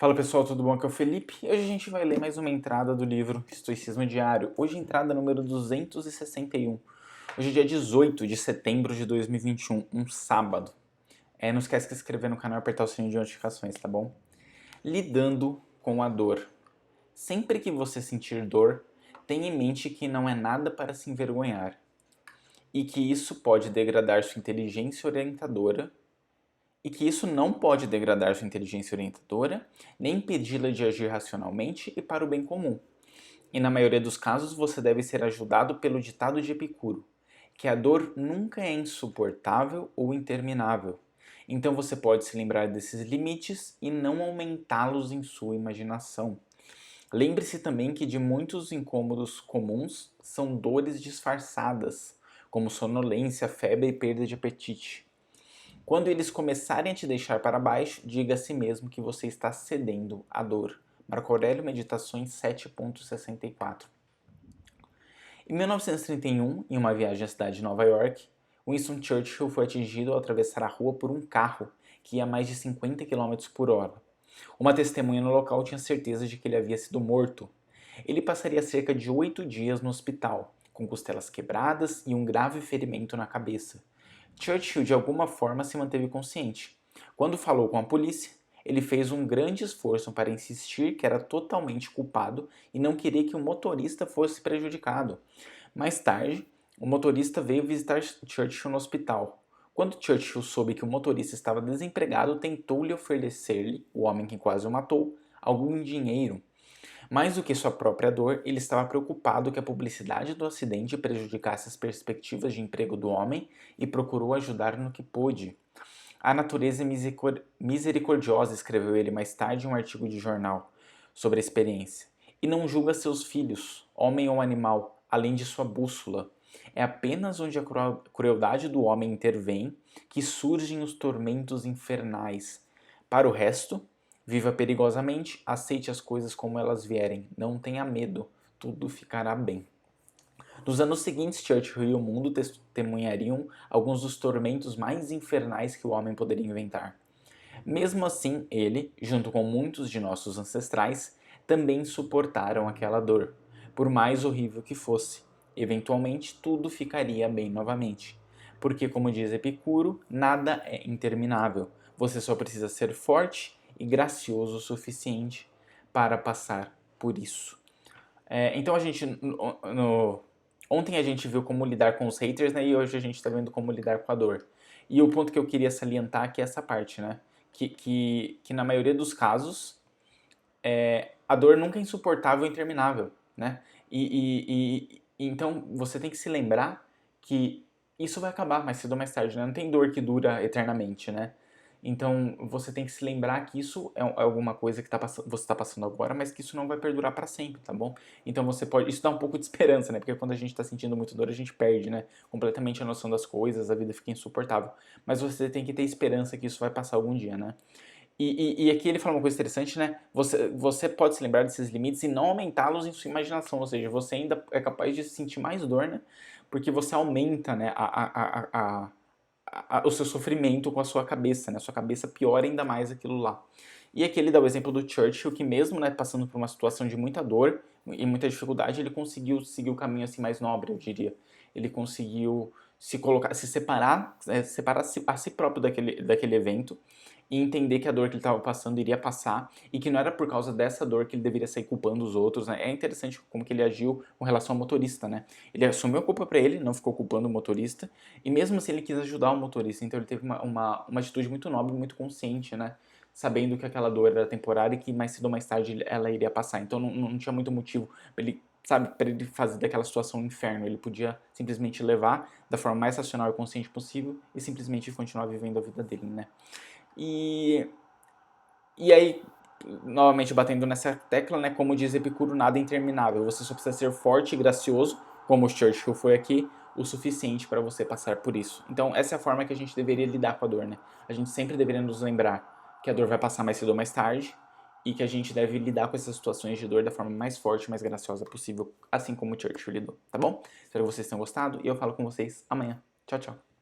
Fala pessoal, tudo bom? Aqui é o Felipe e hoje a gente vai ler mais uma entrada do livro Estoicismo Diário. Hoje entrada número 261. Hoje é dia 18 de setembro de 2021, um sábado. Não esquece de se inscrever no canal e apertar o sininho de notificações, tá bom? Lidando com a dor. Sempre que você sentir dor, tenha em mente que não é nada para se envergonhar e que isso pode degradar sua inteligência orientadora e que isso não pode degradar sua inteligência orientadora, nem impedi-la de agir racionalmente e para o bem comum. E na maioria dos casos você deve ser ajudado pelo ditado de Epicuro, que a dor nunca é insuportável ou interminável. Então você pode se lembrar desses limites e não aumentá-los em sua imaginação. Lembre-se também que de muitos incômodos comuns são dores disfarçadas, como sonolência, febre e perda de apetite. Quando eles começarem a te deixar para baixo, diga a si mesmo que você está cedendo à dor. Marco Aurélio, Meditações 7.64. Em 1931, em uma viagem à cidade de Nova York, Winston Churchill foi atingido ao atravessar a rua por um carro que ia a mais de 50 km por hora. Uma testemunha no local tinha certeza de que ele havia sido morto. Ele passaria cerca de 8 dias no hospital, com costelas quebradas e um grave ferimento na cabeça. Churchill de alguma forma se manteve consciente. Quando falou com a polícia, ele fez um grande esforço para insistir que era totalmente culpado e não queria que o motorista fosse prejudicado. Mais tarde, o motorista veio visitar Churchill no hospital. Quando Churchill soube que o motorista estava desempregado, tentou-lhe oferecer-lhe, o homem que quase o matou, algum dinheiro. Mais do que sua própria dor, ele estava preocupado que a publicidade do acidente prejudicasse as perspectivas de emprego do homem e procurou ajudar no que pôde. A natureza é misericordiosa, escreveu ele mais tarde em um artigo de jornal sobre a experiência, e não julga seus filhos, homem ou animal, além de sua bússola. É apenas onde a crueldade do homem intervém que surgem os tormentos infernais. Para o resto, viva perigosamente, aceite as coisas como elas vierem, não tenha medo, tudo ficará bem. Nos anos seguintes, Churchill e o mundo testemunhariam alguns dos tormentos mais infernais que o homem poderia inventar. Mesmo assim, ele, junto com muitos de nossos ancestrais, também suportaram aquela dor, por mais horrível que fosse. Eventualmente, tudo ficaria bem novamente. Porque, como diz Epicuro, nada é interminável. Você só precisa ser forte e gracioso o suficiente para passar por isso. Então a gente ontem a gente viu como lidar com os haters, né? E hoje a gente está vendo como lidar com a dor. E o ponto que eu queria salientar aqui é essa parte, né? Que na maioria dos casos a dor nunca é insuportável e interminável, né? Então você tem que se lembrar que isso vai acabar mais cedo ou mais tarde, né? Não tem dor que dura eternamente, né? Então você tem que se lembrar que isso é alguma coisa que você está passando agora, mas que isso não vai perdurar para sempre, tá bom? Então você pode. Isso dá um pouco de esperança, né? Porque quando a gente está sentindo muito dor, a gente perde, né? Completamente a noção das coisas, a vida fica insuportável. Mas você tem que ter esperança que isso vai passar algum dia, né? E aqui ele fala uma coisa interessante, né? Você pode se lembrar desses limites e não aumentá-los em sua imaginação, ou seja, você ainda é capaz de sentir mais dor, né? Porque você aumenta, né, o seu sofrimento com a sua cabeça, né? A sua cabeça piora ainda mais aquilo lá. E aqui ele dá o exemplo do Churchill, que mesmo, né, passando por uma situação de muita dor e muita dificuldade, ele conseguiu seguir o caminho assim mais nobre, eu diria. Ele conseguiu se colocar, se separar, separar a si próprio daquele evento e entender que a dor que ele estava passando iria passar e que não era por causa dessa dor que ele deveria sair culpando os outros, né? É interessante como que ele agiu com relação ao motorista, né? Ele assumiu a culpa para ele, não ficou culpando o motorista e mesmo assim ele quis ajudar o motorista, então ele teve uma atitude muito nobre, muito consciente, né? Sabendo que aquela dor era temporária e que mais cedo ou mais tarde ela iria passar. Então não tinha muito motivo para ele, sabe, para ele fazer daquela situação um inferno. Ele podia simplesmente levar da forma mais racional e consciente possível e simplesmente continuar vivendo a vida dele, né? E aí, novamente batendo nessa tecla, né, como diz Epicuro, nada é interminável. Você só precisa ser forte e gracioso, como o Churchill foi aqui, o suficiente para você passar por isso. Então, essa é a forma que a gente deveria lidar com a dor, né? A gente sempre deveria nos lembrar que a dor vai passar mais cedo ou mais tarde e que a gente deve lidar com essas situações de dor da forma mais forte e mais graciosa possível, assim como o Churchill lidou, tá bom? Espero que vocês tenham gostado e eu falo com vocês amanhã. Tchau, tchau.